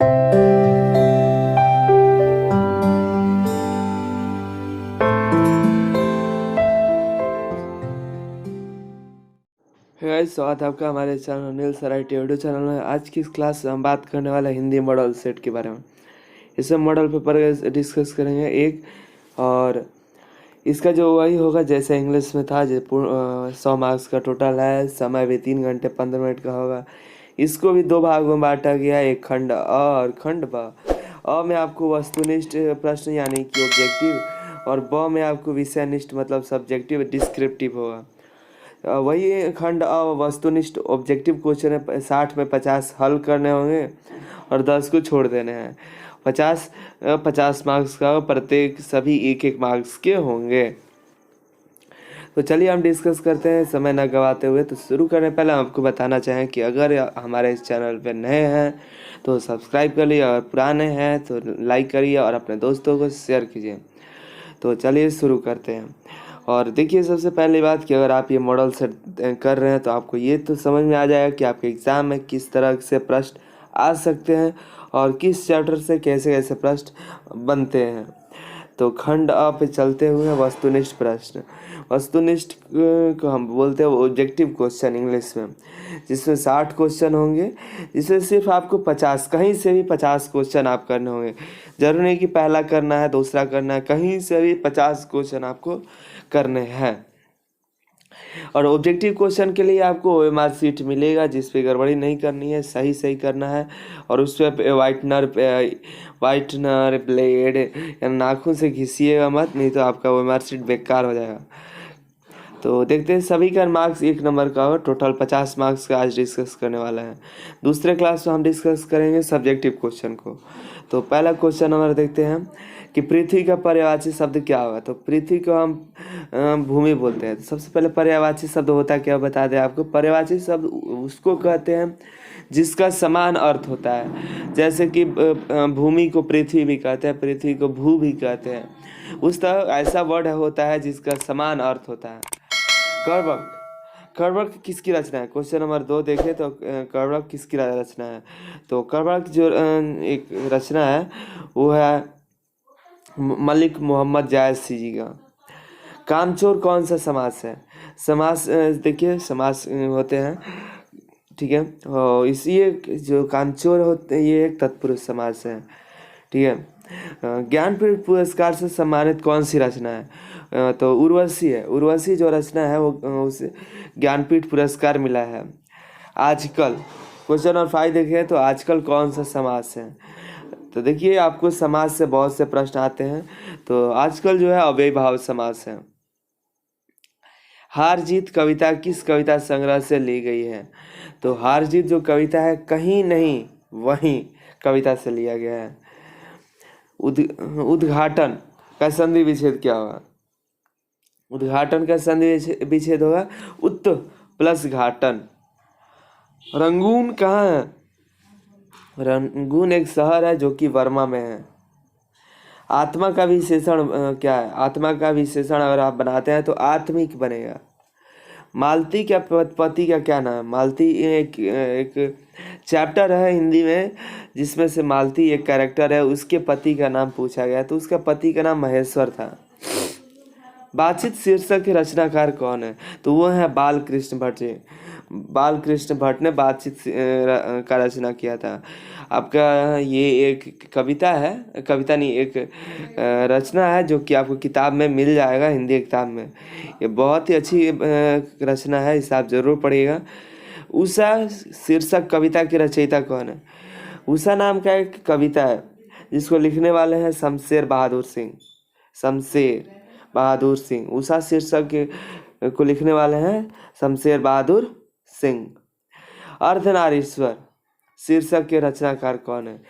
Guys, स्वागत है आपका हमारे चैनल नील सराइटी ऑडियो चैनल में। आज की इस क्लास में हम बात करने वाले हैं हिंदी मॉडल सेट के बारे में। इसमें मॉडल पेपर डिस्कस करेंगे एक, और इसका जो वही होगा जैसे इंग्लिश में था, जो 100 मार्क्स का टोटल है। समय भी 3 घंटे 15 मिनट का होगा। इसको भी 2 भागों में बांटा गया, एक खंड अ और खंड ब। अ में आपको वस्तुनिष्ठ प्रश्न यानी कि ऑब्जेक्टिव, और ब में आपको विषयनिष्ठ मतलब सब्जेक्टिव डिस्क्रिप्टिव होगा। वही खंड वस्तुनिष्ठ ऑब्जेक्टिव क्वेश्चन है, 60 में 50 हल करने होंगे और 10 को छोड़ देने हैं। 50 मार्क्स का प्रत्येक, सभी 1-1 मार्क्स के होंगे। तो चलिए हम डिस्कस करते हैं समय न गवाते हुए। तो शुरू करने पहले हम आपको बताना चाहें कि अगर हमारे इस चैनल पे नए हैं तो सब्सक्राइब कर लीजिए, और पुराने हैं तो लाइक करिए और अपने दोस्तों को शेयर कीजिए। तो चलिए शुरू करते हैं। और देखिए, सबसे पहली बात कि अगर आप ये मॉडल सेट कर रहे हैं तो आपको ये तो समझ में आ जाएगा कि आपके एग्ज़ाम में किस तरह से प्रश्न आ सकते हैं और किस चैप्टर से कैसे कैसे प्रश्न बनते हैं। तो खंड अ पे चलते हुए वस्तुनिष्ठ प्रश्न। वस्तुनिष्ठ को हम बोलते हैं ऑब्जेक्टिव क्वेश्चन इंग्लिश में, जिसमें 60 क्वेश्चन होंगे, जिसमें सिर्फ आपको 50, कहीं से भी 50 क्वेश्चन आप करने होंगे। जरूरी नहीं कि पहला करना है, दूसरा करना है, कहीं से भी 50 क्वेश्चन आपको करने हैं। और ऑब्जेक्टिव क्वेश्चन के लिए आपको ओएमआर शीट मिलेगा, जिस पे गड़बड़ी नहीं करनी है, सही सही करना है। और उस पर वाइटनर ब्लेड या नाखून से घिसिएगा मत, नहीं तो आपका ओएमआर शीट बेकार हो जाएगा। तो देखते हैं, सभी का मार्क्स 1 नंबर का हो। टोटल 50 मार्क्स का आज डिस्कस करने वाला है। दूसरे क्लास में हम डिस्कस करेंगे सब्जेक्टिव क्वेश्चन को। तो पहला क्वेश्चन नंबर देखते हैं कि पृथ्वी का पर्यायवाची शब्द क्या होगा। तो पृथ्वी को हम भूमि बोलते हैं। तो सबसे पहले पर्यायवाची शब्द होता क्या, बता दें आपको। पर्यायवाची शब्द उसको कहते हैं जिसका समान अर्थ होता है। जैसे कि भूमि को पृथ्वी भी कहते हैं, पृथ्वी को भू भी कहते हैं। उस तरह ऐसा वर्ड होता है जिसका समान अर्थ होता है। कर्वक, कर्वक किसकी रचना है। क्वेश्चन नंबर 2 देखें तो कर्वक किसकी रचना है। तो कर्वक जो एक रचना है वो है मलिक मोहम्मद जायसी जी का। कामचोर कौन सा समास है। समास देखिए, समास होते हैं, ठीक है। और इसी जो कामचोर होते हैं ये एक तत्पुरुष समास है, ठीक है। ज्ञानपीठ पुरस्कार से सम्मानित कौन सी रचना है। तो उर्वशी है। उर्वशी जो रचना है वो उसे ज्ञानपीठ पुरस्कार मिला है। आजकल, क्वेश्चन नंबर 5 देखें तो आजकल कौन सा समास है। तो देखिए, आपको समाज से बहुत से प्रश्न आते हैं। तो आजकल जो है अव्ययीभाव समास है। हार जीत कविता किस कविता संग्रह से ली गई है। तो हार जीत जो कविता है, कहीं नहीं वहीं कविता से लिया गया है। उद्घाटन का संधि विच्छेद क्या होगा। उद्घाटन का संधि विच्छेद होगा उत प्लस घाटन। रंगून कहाँ है। रंगून एक शहर है जो कि वर्मा में है। आत्मा का विशेषण क्या है। आत्मा का विशेषण अगर आप बनाते हैं तो आत्मिक बनेगा। मालती का पति का क्या नाम। मालती एक चैप्टर है हिंदी में जिसमें से मालती एक कैरेक्टर है, उसके पति का नाम पूछा गया, तो उसका पति का नाम महेश्वर था। बातचीत शीर्षक के रचनाकार कौन है। तो वो है बालकृष्ण भट्ट जी। बालकृष्ण भट्ट ने बातचीत का रचना किया था। आपका ये एक कविता है, कविता नहीं, एक रचना है जो कि आपको किताब में मिल जाएगा, हिंदी किताब में। ये बहुत ही अच्छी रचना है, इसे आप जरूर पढ़िएगा। उषा शीर्षक कविता की रचयिता कौन है। उषा नाम का एक कविता है जिसको लिखने वाले हैं शमशेर बहादुर सिंह। शमशेर बहादुर सिंह उषा शीर्षक को लिखने वाले हैं शमशेर बहादुर सिंह। अर्धनारीश्वर शीर्षक के रचनाकार कौन है।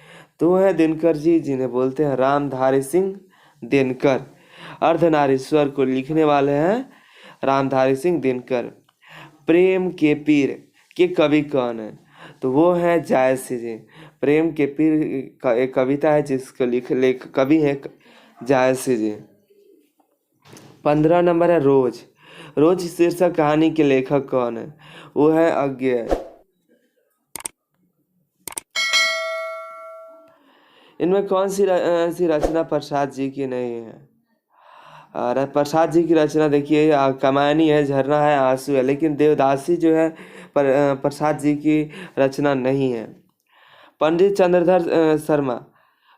तो वो है दिनकर जी, जिन्हें बोलते हैं रामधारी सिंह दिनकर। अर्धनारीश्वर को लिखने वाले हैं रामधारी सिंह दिनकर। प्रेम के पीर के कवि कौन है। तो वो है जायसी जी। प्रेम के पीर का एक कविता है जिसको लेख कवि है जायसी जी। 15 नंबर है रोज। रोज शीर्षक कहानी के लेखक कौन है। वो है अज्ञेय। इनमें कौन सी रचना प्रसाद जी की नहीं है? और प्रसाद जी की रचना देखिए, कमानी है, झरना है, आंसू है, लेकिन देवदासी जो है प्रसाद जी की रचना नहीं है। पंडित चंद्रधर शर्मा,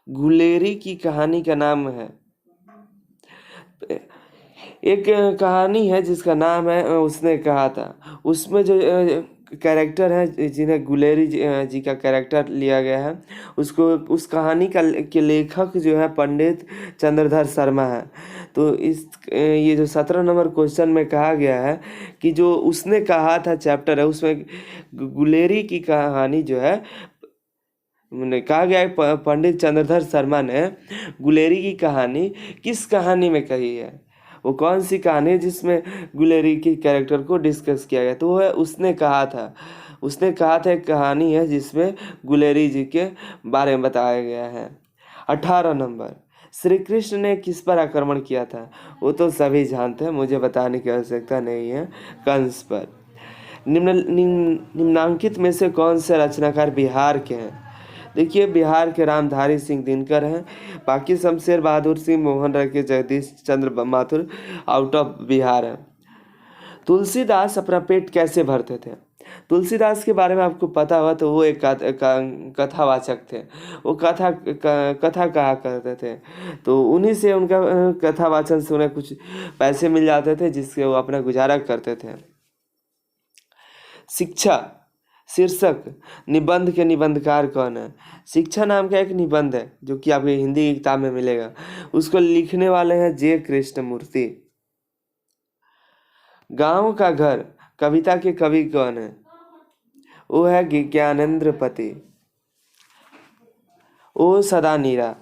गुलेरी की कहानी का नाम है। एक कहानी है जिसका नाम है उसने कहा था, उसमें जो कैरेक्टर है जिन्हें गुलेरी जी का कैरेक्टर लिया गया है, उसको उस कहानी के लेखक जो है पंडित चंद्रधर शर्मा है। तो ये जो 17 नंबर क्वेश्चन में कहा गया है कि जो उसने कहा था चैप्टर है, उसमें गुलेरी की कहानी जो है कहा गया है पंडित चंद्रधर शर्मा ने गुलेरी की कहानी किस कहानी में कही है, वो कौन सी कहानी है जिसमें गुलेरी के कैरेक्टर को डिस्कस किया गया। तो वो है उसने कहा था एक कहानी है जिसमें गुलेरी जी के बारे में बताया गया है। 18 नंबर, श्री कृष्ण ने किस पर आक्रमण किया था? वो तो सभी जानते हैं, मुझे बताने की आवश्यकता नहीं है, कंस पर। निम्नांकित में से कौन से रचनाकार बिहार के हैं? देखिए, बिहार के रामधारी सिंह दिनकर हैं, बाकी शमशेर बहादुर सिंह, मोहन रखे, जगदीश चंद्र माथुर आउट ऑफ बिहार है। तुलसीदास अपना पेट कैसे भरते थे? तुलसीदास के बारे में आपको पता हुआ तो वो एक कथावाचक थे। वो कथा कहा करते थे, तो उन्हीं से उनका कथा वाचन से उन्हें कुछ पैसे मिल जाते थे जिससे वो अपना गुजारा करते थे। शिक्षा शीर्षक निबंध के निबंधकार कौन है? शिक्षा नाम का एक निबंध है जो कि आपको हिंदी की किताब में मिलेगा, उसको लिखने वाले हैं जे कृष्णमूर्ति। गांव का घर कविता के कवि कौन है? वो है ज्ञानेंद्र पति। ओ सदा नीरा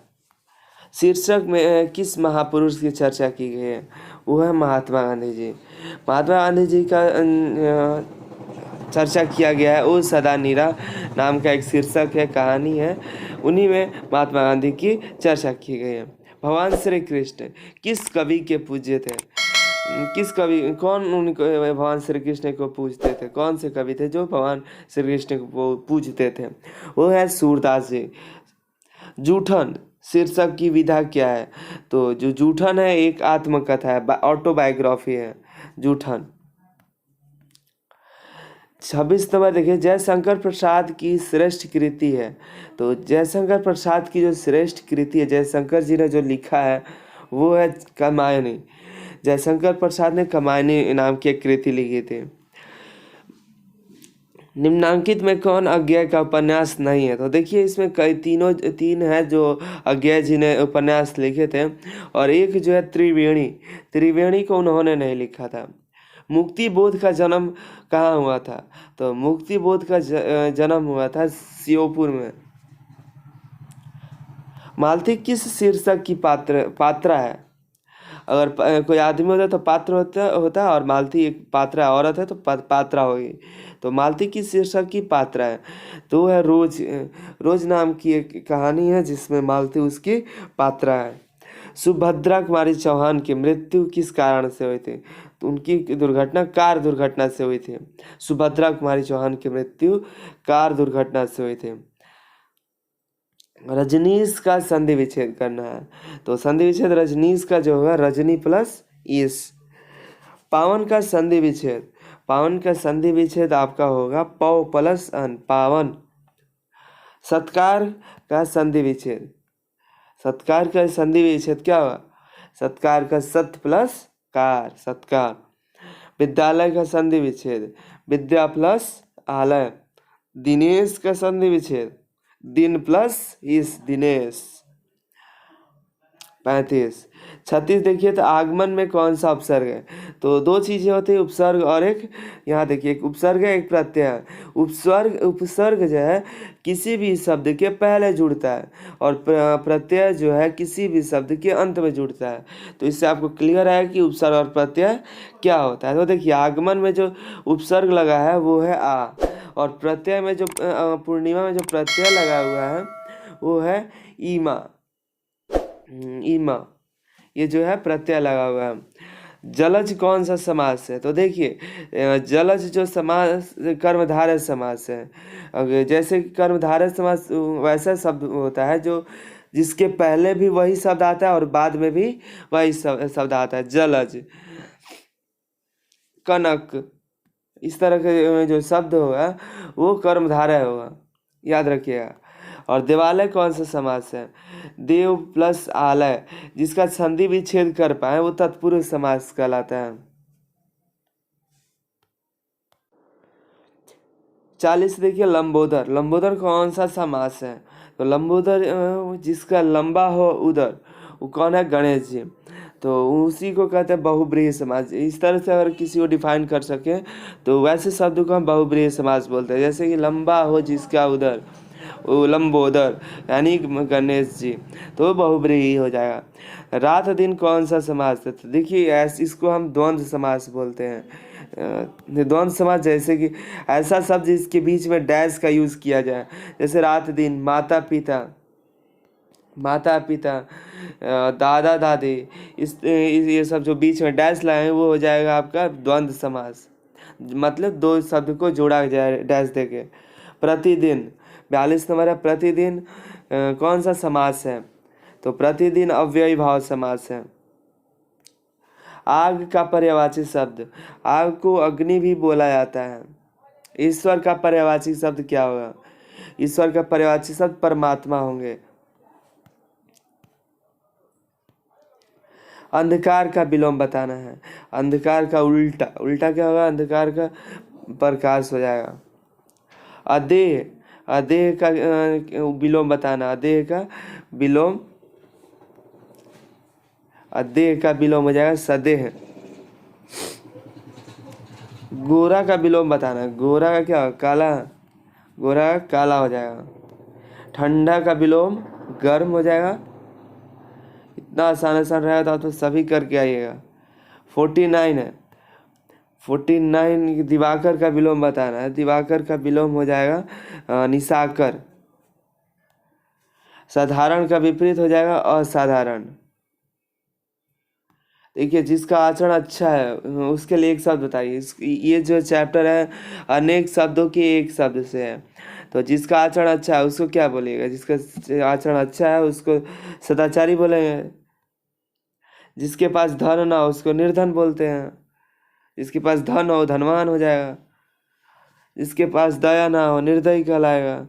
शीर्षक में किस महापुरुष की चर्चा की गई है? वो है महात्मा गांधी जी। महात्मा गांधी जी का चर्चा किया गया है। ओ सदा नीरा नाम का एक शीर्षक है, कहानी है, उन्हीं में महात्मा गांधी की चर्चा की गई है। भगवान श्री कृष्ण किस कवि के पूज्य थे? किस कवि कौन उनको भगवान श्री कृष्ण को पूजते थे? कौन से कवि थे जो भगवान श्री कृष्ण को पूजते थे? वो है सूरदास जी। जूठन शीर्षक की विधा क्या है? तो जो जूठन है एक आत्मकथा है, ऑटोबायोग्राफी है जूठन। 26 नंबर देखिए, जयशंकर प्रसाद की श्रेष्ठ कृति है। तो जयशंकर प्रसाद की जो श्रेष्ठ कृति है, जयशंकर जी ने जो लिखा है, वो है कमायनी। जयशंकर प्रसाद ने कमायनी नाम की एक कृति लिखी थी। निम्नांकित में कौन अज्ञेय का उपन्यास नहीं है? तो देखिए, इसमें तीन है जो अज्ञेय जी ने उपन्यास लिखे थे, और एक जो है त्रिवेणी को उन्होंने नहीं लिखा था। मुक्ति बोध का जन्म कहाँ हुआ था? तो मुक्ति बोध का जन्म हुआ था श्योपुर में। मालती किस शीर्षक की पात्रा है? अगर कोई आदमी होता तो पात्र होता और मालती एक पात्रा औरत है तो पात्रा होगी। तो मालती किस शीर्षक की पात्रा है? तो वो है रोज नाम की एक कहानी है जिसमें मालती उसकी पात्रा है। सुभद्रा कुमारी चौहान की मृत्यु किस कारण से हुई थी? तो उनकी कार दुर्घटना से हुई थी। सुभद्रा कुमारी चौहान की मृत्यु कार दुर्घटना से हुई थी। रजनीश का संधि विच्छेद करना है, तो संधि विच्छेद रजनीश का जो होगा रजनी प्लस ईश। पावन का संधि विच्छेद आपका होगा पौ प्लस अन, पावन। सत्कार का संधि विच्छेद क्या होगा? सत्कार का सत प्लस कार, सत्कार। विद्यालय का संधि विच्छेद विद्या प्लस आलय। दिनेश का संधि विच्छेद दिन प्लस इस, दिनेश। 35 36 देखिए, तो आगमन में कौन सा उपसर्ग है? तो दो चीजें होती है, उपसर्ग और एक, यहाँ देखिए, एक उपसर्ग है एक प्रत्यय है। उपसर्ग जो है किसी भी शब्द के पहले जुड़ता है, और प्रत्यय जो है किसी भी शब्द के अंत में जुड़ता है। तो इससे आपको क्लियर है कि उपसर्ग और प्रत्यय क्या होता है। तो देखिए, आगमन में जो उपसर्ग लगा है वो है आ, और प्रत्यय में जो पूर्णिमा में जो प्रत्यय लगा हुआ है वो है ईमा। ये जो है प्रत्यय लगा हुआ है। जलज कौन सा समास है? तो देखिए, जलज जो समास कर्मधारय समास है। अगर जैसे कर्मधारय समास वैसा शब्द होता है जो जिसके पहले भी वही शब्द आता है और बाद में भी वही शब्द आता है। जलज, कनक, इस तरह के जो शब्द होगा वो कर्मधारय होगा, याद रखिएगा। और देवालय कौन सा समास है? देव प्लस आलय, जिसका संधि विच्छेद कर पाए वो तत्पुरुष समास कहलाता है। 40 देखिए, लंबोदर। लंबोदर कौन सा समास है? तो लंबोदर जिसका लंबा हो उदर, वो कौन है? गणेश जी। तो उसी को कहते हैं बहुब्रीहि समास। इस तरह से अगर किसी को डिफाइन कर सके तो वैसे शब्द को हम बहुब्रीहि समास बोलते हैं। जैसे कि लंबा हो जिसका उदर, वो लंबोदर यानी गणेश जी, तो बहुब्रीहि हो जाएगा। रात दिन कौन सा समास है? तो देखिए ऐसे इसको हम द्वंद्व समास बोलते हैं। द्वंद्व समास जैसे कि ऐसा शब्द जिसके बीच में डैश का यूज किया जाए, जैसे रात दिन, माता पिता, माता पिता, दादा दादी, ये सब जो बीच में डैश लाए हैं वो हो जाएगा आपका द्वंद्व समास। मतलब दो शब्द को जोड़ा जाए डैश देके। प्रतिदिन, 42 नंबर है। प्रतिदिन कौन सा समास है? तो प्रतिदिन अव्ययी भाव समास है। आग का पर्यायवाची शब्द, आग को अग्नि भी बोला जाता है। ईश्वर का पर्यायवाची शब्द क्या होगा? ईश्वर का पर्यायवाची शब्द परमात्मा होंगे। अंधकार का विलोम बताना है। अंधकार का उल्टा, उल्टा क्या होगा? अंधकार का प्रकाश हो जाएगा। अदेह, अदेह का विलोम बताना। अदेह का विलोम, अदेह का विलोम हो जाएगा सदेह। गोरा का विलोम बताना। गोरा का क्या? काला, गोरा का काला हो जाएगा। ठंडा का विलोम गर्म हो जाएगा। इतना आसान आसान रहेगा तो आप तो सभी करके आइएगा। 49 है। 49 दिवाकर का विलोम बताना है। दिवाकर का विलोम हो जाएगा निशाकर। साधारण का विपरीत हो जाएगा असाधारण। देखिए जिसका आचरण अच्छा है उसके लिए एक शब्द बताइए। ये जो चैप्टर है अनेक शब्दों के एक शब्द से है, तो जिसका आचरण अच्छा है उसको क्या बोलेगा? जिसका आचरण अच्छा है उसको सदाचारी बोलेंगे। जिसके पास धन ना हो उसको निर्धन बोलते हैं। जिसके पास धन हो धनवान हो जाएगा। जिसके पास दया ना हो निर्दयी कहलाएगा।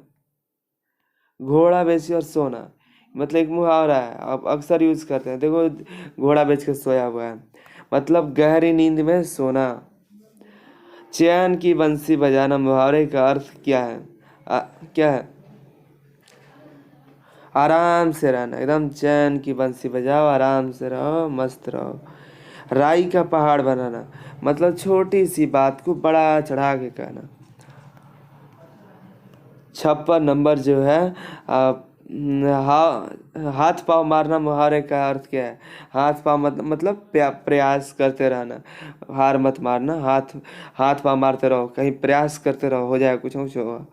घोड़ा बेची और सोना, मतलब एक मुहावरा है, आप अक्सर यूज करते हैं। देखो घोड़ा बेच के सोया हुआ है, मतलब गहरी नींद में सोना। चैन की बंसी बजाना, मुहावरे का अर्थ क्या है? क्या है? आराम से रहना, एकदम चैन की बंसी बजाओ, आराम से रहो, मस्त रहो। राई का पहाड़ बनाना, मतलब छोटी सी बात को बड़ा चढ़ा के कहना। 56 नंबर जो है हाथ पाँव मारना, मुहावरे का अर्थ क्या है? हाथ पाँव मतलब प्रयास करते रहना, हार मत मारना। हाथ पाँव मारते रहो, कहीं प्रयास करते रहो, हो जाएगा, कुछ ना कुछ होगा।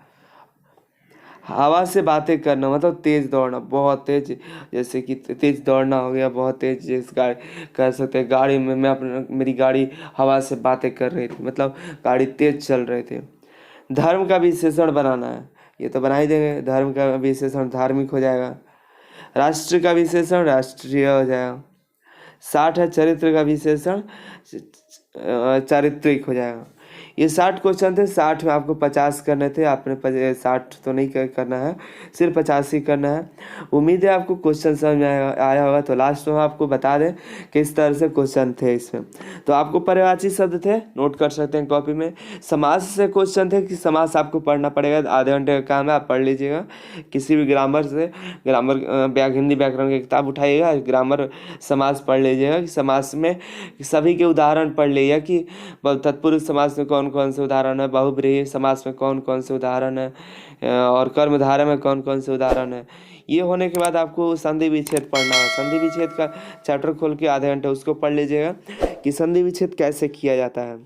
हवा से बातें करना, मतलब तेज दौड़ना, बहुत तेज, जैसे कि तेज दौड़ना हो गया, बहुत तेज। जैसे गाड़ी कह सकते हैं, गाड़ी में मैं अपने मेरी गाड़ी हवा से बातें कर रही थी, मतलब गाड़ी तेज चल रहे थे। धर्म का विशेषण बनाना है, ये तो बना ही देंगे। धर्म का विशेषण धार्मिक हो जाएगा। राष्ट्र का विशेषण राष्ट्रीय हो जाएगा। 60 है चरित्र का विशेषण चारित्रिक हो जाएगा। ये 60 क्वेश्चन थे। 60 में आपको 50 करने थे, आपने 60 तो नहीं करना है, सिर्फ 50 ही करना है। उम्मीद है आपको क्वेश्चन समझ में आया होगा। तो लास्ट में आपको बता दें किस तरह से क्वेश्चन थे इसमें। तो आपको पर्यायवाची शब्द थे, नोट कर सकते हैं कॉपी में। समास से क्वेश्चन थे कि समास आपको पढ़ना पड़ेगा, आधे घंटे का काम है, आप पढ़ लीजिएगा। किसी भी ग्रामर से, ग्रामर हिंदी व्याकरण की किताब उठाइएगा, ग्रामर समास पढ़ लीजिएगा। कि समास में सभी के उदाहरण पढ़ लीजिएगा कि तत्पुरुष समास में कौन कौन से उदाहरण है, बहुब्रीहि समास में कौन कौन से उदाहरण है, और कर्मधारय में कौन कौन से उदाहरण है। ये होने के बाद आपको संधि विच्छेद पढ़ना है। संधि विच्छेद का चैप्टर खोल के आधे घंटे उसको पढ़ लीजिएगा कि संधि विच्छेद कैसे किया जाता है।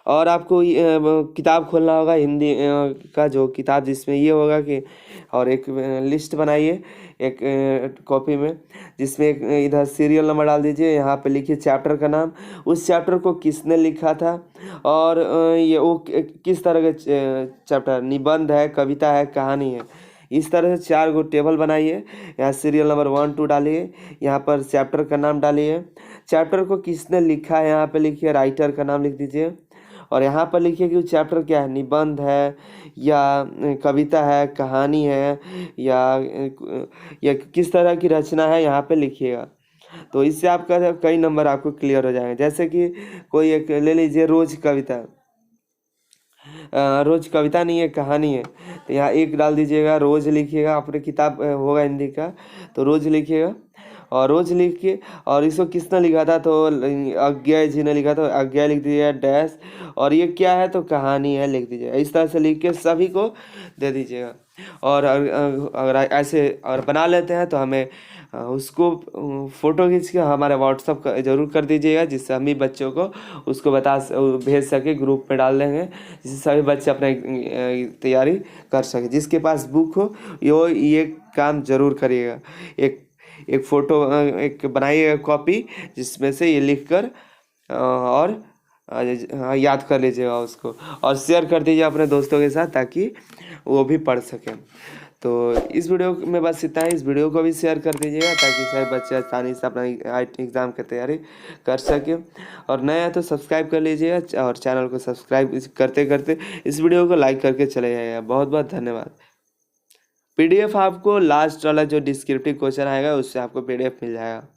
और आपको किताब खोलना होगा हिंदी का जो किताब, जिसमें ये होगा कि, और एक लिस्ट बनाइए एक कॉपी में, जिसमें इधर सीरियल नंबर डाल दीजिए, यहाँ पे लिखिए चैप्टर का नाम, उस चैप्टर को किसने लिखा था, और ये वो किस तरह का चैप्टर, निबंध है, कविता है, कहानी है, इस तरह से 4 गो टेबल बनाइए। यहाँ सीरियल नंबर 1 2 डालिए, यहाँ पर चैप्टर का नाम डालिए, चैप्टर को किसने लिखा है यहाँ पे लिखिए, राइटर का नाम लिख दीजिए, और यहाँ पर लिखिए कि चैप्टर क्या है, निबंध है या कविता है, कहानी है या किस तरह की रचना है, यहाँ पे लिखिएगा। तो इससे आपका कई नंबर आपको क्लियर हो जाएंगे। जैसे कि कोई एक ले लीजिए, रोज कविता, रोज कविता नहीं है, कहानी है, तो यहाँ 1 डाल दीजिएगा, रोज लिखिएगा, अपने किताब होगा हिंदी का तो रोज लिखिएगा, और रोज लिख के, और इसको किसने लिखा था, तो अज्ञा जी ने लिखा, तो अज्ञा लिख दीजिएगा डैश, और ये क्या है, तो कहानी है लिख दीजिएगा। इस तरह से लिख के सभी को दे दीजिएगा। और अगर ऐसे और बना लेते हैं तो हमें उसको फ़ोटो खींच के हमारे व्हाट्सअप का जरूर कर दीजिएगा, जिससे हम भी बच्चों को उसको भेज सके, ग्रुप में डाल देंगे, जिससे सभी बच्चे अपना तैयारी कर सके। जिसके पास बुक हो ये काम जरूर करिएगा। एक फ़ोटो एक बनाइएगा कॉपी, जिसमें से ये लिख कर और याद कर लीजिएगा उसको, और शेयर कर दीजिए अपने दोस्तों के साथ, ताकि वो भी पढ़ सकें। तो इस वीडियो में बस इतना ही। इस वीडियो को भी शेयर कर दीजिएगा, ताकि सभी बच्चे आसानी से अपना एग्ज़ाम की तैयारी कर सकें। और नया है तो सब्सक्राइब कर लीजिएगा, और चैनल को सब्सक्राइब करते करते इस वीडियो को लाइक करके चले जाइएगा। बहुत बहुत धन्यवाद। PDF आपको लास्ट वाला जो डिस्क्रिप्टिव क्वेश्चन आएगा, उससे आपको PDF मिल जाएगा।